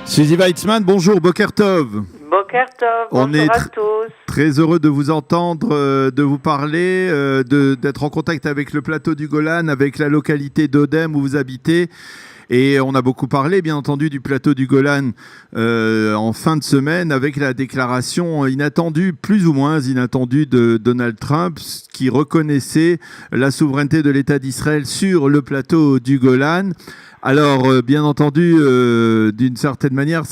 Suzy Weitzman, bonjour, Boker Tov. Boker Tov, On bonjour est à tous. très heureux de vous entendre, de vous parler, d'être en contact avec le plateau du Golan, avec la localité d'Odem où vous habitez. Et on a beaucoup parlé, bien entendu, du plateau du Golan en fin de semaine avec la déclaration inattendue, plus ou moins inattendue, de Donald Trump qui reconnaissait la souveraineté de l'État d'Israël sur le plateau du Golan. Alors, bien entendu, d'une certaine manière,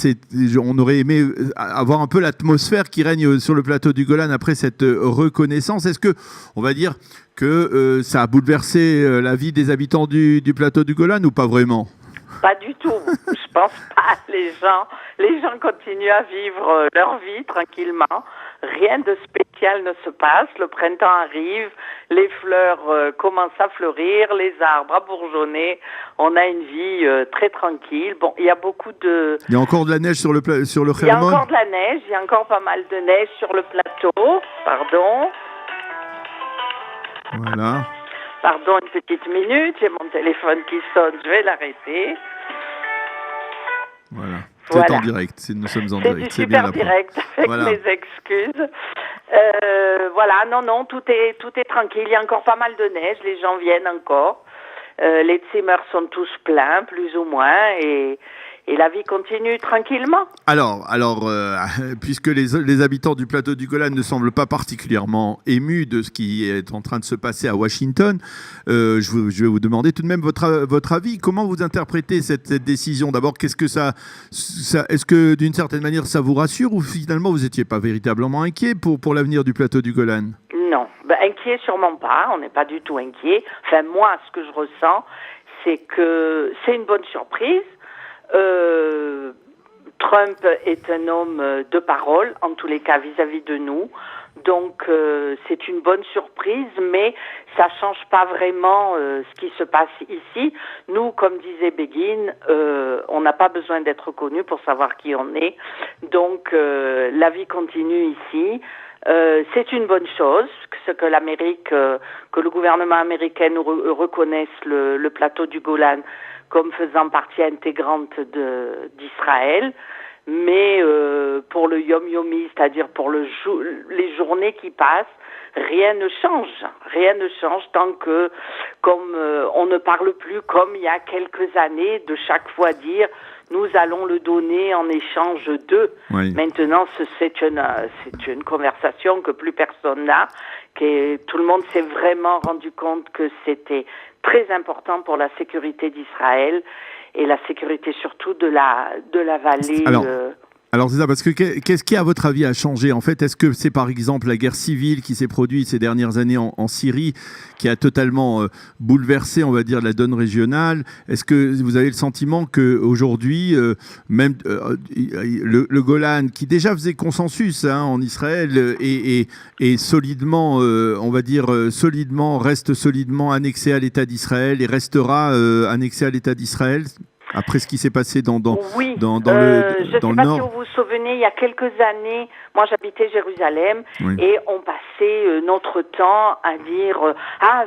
on aurait aimé avoir un peu l'atmosphère qui règne sur le plateau du Golan après cette reconnaissance. Est-ce que, on va dire, que ça a bouleversé la vie des habitants du plateau du Golan ou pas vraiment ? Pas du tout. Je pense pas. Les gens continuent à vivre leur vie tranquillement. Rien de spécial ne se passe. Le printemps arrive, les fleurs commencent à fleurir, les arbres à bourgeonner. On a une vie très tranquille. Bon, il y a beaucoup de... Il y a encore de la neige sur le Hermon ? Il y a encore de la neige. Il y a encore pas mal de neige sur le plateau. Pardon. Voilà. Pardon, une petite minute, j'ai mon téléphone qui sonne, je vais l'arrêter. Voilà. C'est en direct, nous sommes en direct. C'est super direct, avec mes excuses. Voilà, non, tout est tranquille, il y a encore pas mal de neige, les gens viennent encore. Les Zimmer sont tous pleins, plus ou moins, et la vie continue tranquillement. Alors, puisque les habitants du plateau du Golan ne semblent pas particulièrement émus de ce qui est en train de se passer à Washington, je vais vous demander tout de même votre avis. Comment vous interprétez cette décision ? D'abord, qu'est-ce que ça est-ce que d'une certaine manière ça vous rassure ou finalement vous n'étiez pas véritablement inquiet pour l'avenir du plateau du Golan ? Non, inquiet sûrement pas. On n'est pas du tout inquiet. Enfin, moi, ce que je ressens, c'est que c'est une bonne surprise. Trump est un homme de parole, en tous les cas vis-à-vis de nous. Donc c'est une bonne surprise, mais ça change pas vraiment ce qui se passe ici. Nous, comme disait Begin, on n'a pas besoin d'être connu pour savoir qui on est. Donc la vie continue ici. C'est une bonne chose que l'Amérique, que le gouvernement américain reconnaisse le plateau du Golan comme faisant partie intégrante d'Israël, mais pour le yom-yomi, c'est-à-dire pour les journées qui passent, rien ne change tant que, comme on ne parle plus comme il y a quelques années, de chaque fois dire nous allons le donner en échange d'eux. Oui. Maintenant, c'est une conversation que plus personne n'a, que tout le monde s'est vraiment rendu compte que c'était très important pour la sécurité d'Israël et la sécurité surtout de la vallée. Alors c'est ça, parce que qu'est-ce qui, à votre avis, a changé ? En fait, est-ce que c'est par exemple la guerre civile qui s'est produite ces dernières années en Syrie qui a totalement bouleversé, on va dire, la donne régionale ? Est-ce que vous avez le sentiment qu'aujourd'hui, même le Golan, qui déjà faisait consensus en Israël, est solidement, on va dire, reste solidement annexé à l'État d'Israël et restera annexé à l'État d'Israël ? Après ce qui s'est passé dans le Nord. Je ne sais pas si vous vous souvenez, il y a quelques années, moi j'habitais Jérusalem, oui. Et on passait notre temps à dire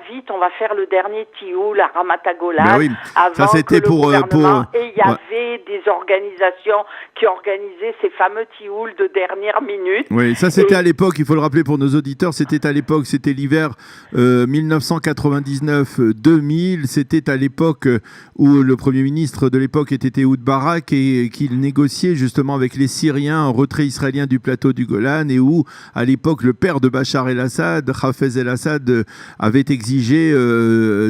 vite, on va faire le dernier tioul à Ramat HaGolan, oui. avant ça, c'était que le gouvernement... Et il y avait des organisations qui organisaient ces fameux tiouls de dernière minute. Oui, ça c'était à l'époque, il faut le rappeler pour nos auditeurs, c'était l'hiver 1999-2000, c'était à l'époque où le Premier ministre de l'époque était Ehud Barak et qu'il négociait justement avec les Syriens un retrait israélien du plateau du Golan et où à l'époque le père de Bachar el-Assad, Hafez el-Assad, avait exigé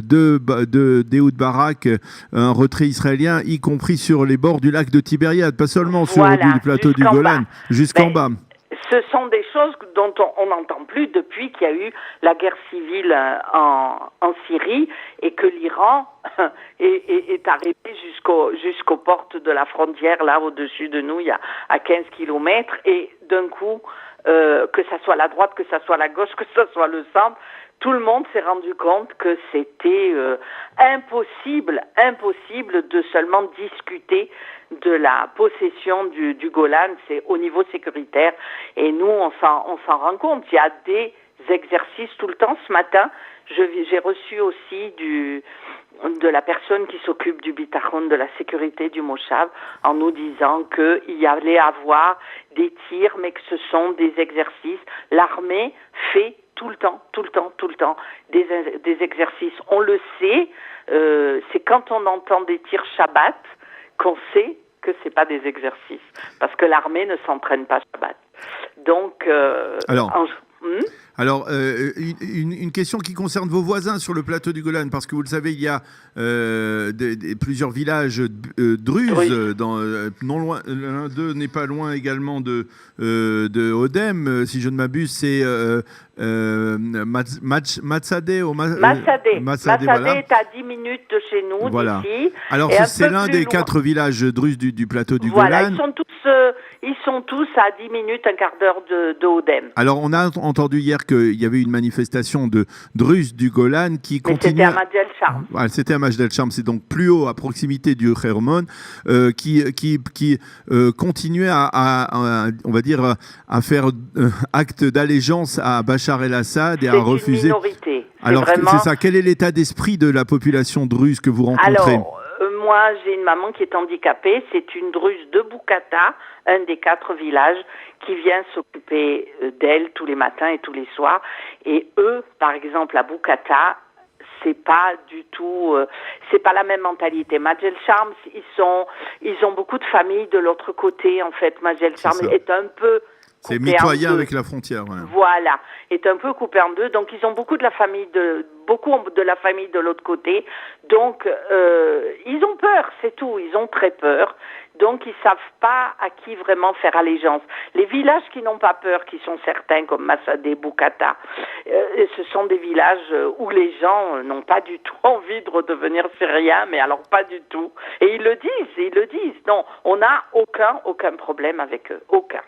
d'Ehud Barak un retrait israélien, y compris sur les bords du lac de Tibériade, pas seulement sur le plateau du Golan, jusqu'en bas. Ce sont des choses dont on n'entend plus depuis qu'il y a eu la guerre civile en Syrie et que l'Iran est arrivé jusqu'aux portes de la frontière, là, au-dessus de nous, il y a à 15 kilomètres, et d'un coup, que ça soit la droite, que ça soit la gauche, que ça soit le centre, tout le monde s'est rendu compte que c'était impossible de seulement discuter de la possession du Golan, c'est au niveau sécuritaire, et nous on s'en rend compte, il y a des exercices exercices tout le temps. Ce matin, j'ai reçu aussi de la personne qui s'occupe du bitachon, de la sécurité du Moshav, en nous disant qu'il y allait avoir des tirs, mais que ce sont des exercices. L'armée fait tout le temps, des exercices. On le sait, c'est quand on entend des tirs Shabbat qu'on sait que c'est pas des exercices, parce que l'armée ne s'entraîne pas Shabbat. Donc, Alors, une question qui concerne vos voisins sur le plateau du Golan, parce que vous le savez, il y a plusieurs villages druzes, non loin, l'un d'eux n'est pas loin également de Odem, si je ne m'abuse, c'est Matsadeh. Matsadeh voilà. Est à 10 minutes de chez nous, voilà. D'ici. Alors, c'est l'un des 4 villages druzes du plateau du Golan. Voilà, ils sont tous à 10 minutes, un quart d'heure de Odem. Alors, on a entendu hier qu'il y avait une manifestation de Druzes du Golan qui continue. C'était à Majdel Sharm. Voilà, c'était à Majdel Sharm, c'est donc plus haut, à proximité du Hermon, qui continuait on va dire, à faire acte d'allégeance à Bachar el-Assad et à refuser. C'est une minorité. Alors, c'est ça. Quel est l'état d'esprit de la population druze que vous rencontrez? Alors, moi, j'ai une maman qui est handicapée. C'est une druze de Boukata, un des 4 villages, qui vient s'occuper d'elle tous les matins et tous les soirs. Et eux, par exemple, à Boukata, c'est pas du tout, c'est pas la même mentalité. Majdel Sharm, ils ont beaucoup de familles de l'autre côté. En fait, Majdel Sharm est un peu. C'est mitoyen avec la frontière. Ouais. Voilà, est un peu coupé en deux. Donc ils ont beaucoup de la famille de l'autre côté. Donc ils ont peur, c'est tout. Ils ont très peur. Donc ils savent pas à qui vraiment faire allégeance. Les villages qui n'ont pas peur, qui sont certains comme Matsadeh, Boukata, ce sont des villages où les gens n'ont pas du tout envie de redevenir syriens, mais alors pas du tout. Et ils le disent. Non, on n'a aucun problème avec eux, aucun.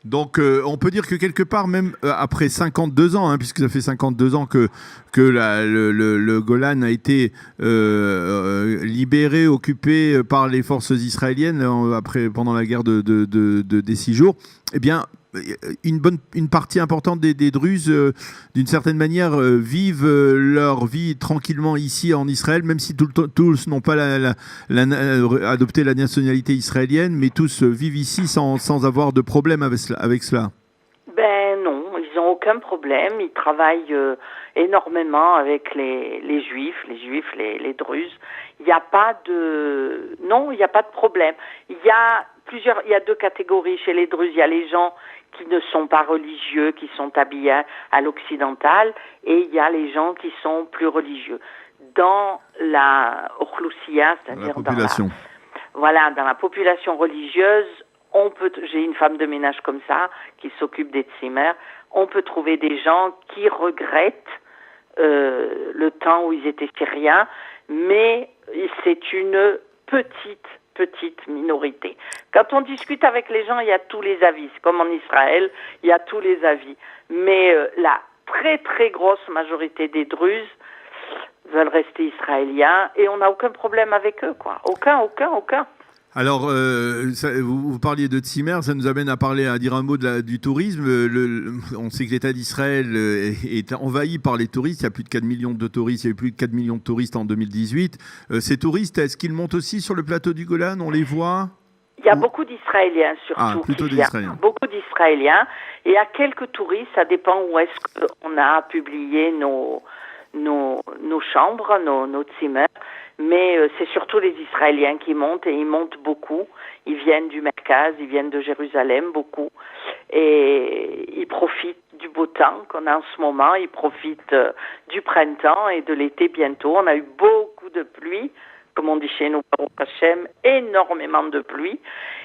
Donc, on peut dire que quelque part, même après 52 ans, puisque ça fait 52 ans que le Golan a été libéré, occupé par les forces israéliennes pendant la guerre des 6 jours, eh bien, une partie importante des Druzes, d'une certaine manière, vivent leur vie tranquillement ici en Israël, même si tous n'ont pas adopté la nationalité israélienne, mais tous vivent ici sans avoir de problème avec cela. Ben non, ils n'ont aucun problème. Ils travaillent énormément avec les Juifs, les Druzes. Il n'y a pas de problème. Il y a 2 catégories chez les Druzes. Il y a les gens qui ne sont pas religieux, qui sont habillés à l'occidental, et il y a les gens qui sont plus religieux. Dans la Ochloussia, c'est-à-dire dans la population religieuse, j'ai une femme de ménage comme ça, qui s'occupe des tzimmer, on peut trouver des gens qui regrettent le temps où ils étaient syriens, mais c'est une petite minorité. Quand on discute avec les gens, il y a tous les avis. C'est comme en Israël, il y a tous les avis. Mais la très très grosse majorité des Druzes veulent rester israéliens et on n'a aucun problème avec eux, quoi. Aucun. Alors, vous parliez de Tzimmer, ça nous amène à dire un mot du tourisme. On sait que l'État d'Israël est envahi par les touristes. Il y a plus de 4 millions de touristes. Il y a eu plus de 4 millions de touristes en 2018. Ces touristes, est-ce qu'ils montent aussi sur le plateau du Golan? On les voit? Il y a beaucoup d'Israéliens surtout. Ah, plutôt d'Israéliens. Beaucoup d'Israéliens. Et il y a quelques touristes, ça dépend où est-ce qu'on a publié nos chambres, nos Tzimmer. Mais c'est surtout les Israéliens qui montent, et ils montent beaucoup. Ils viennent du Merkaz, ils viennent de Jérusalem, beaucoup. Et ils profitent du beau temps qu'on a en ce moment. Ils profitent du printemps et de l'été bientôt. On a eu beaucoup de pluie, comme on dit chez nous, Baruch Hashem, énormément de pluie.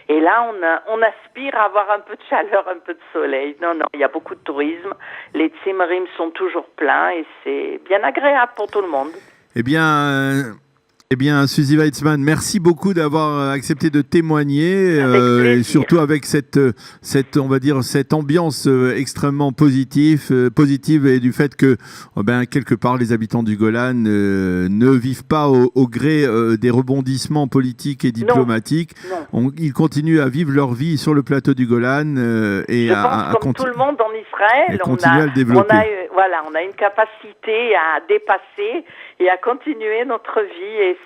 Et là, on aspire à avoir un peu de chaleur, un peu de soleil. Non, il y a beaucoup de tourisme. Les tzimmerim sont toujours pleins et c'est bien agréable pour tout le monde. Eh bien... Eh bien, Suzy Weitzman, merci beaucoup d'avoir accepté de témoigner, et surtout avec cette, on va dire, cette ambiance extrêmement positive et du fait que, quelque part, les habitants du Golan ne vivent pas au gré des rebondissements politiques et diplomatiques. Non. Ils continuent à vivre leur vie sur le plateau du Golan et comme tout le monde en Israël, continuer à le développer. On a une capacité à dépasser et à continuer notre vie et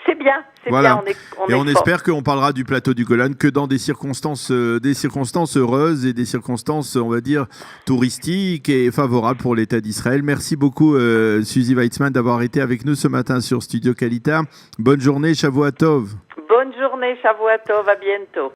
c'est bien. Voilà. Bien, on espère qu'on parlera du plateau du Golan que dans des circonstances heureuses et des circonstances, on va dire, touristiques et favorables pour l'État d'Israël. Merci beaucoup, Suzy Weitzman, d'avoir été avec nous ce matin sur Studio Kalita. Bonne journée, Shavua Tov. Bonne journée, Shavua Tov, à bientôt.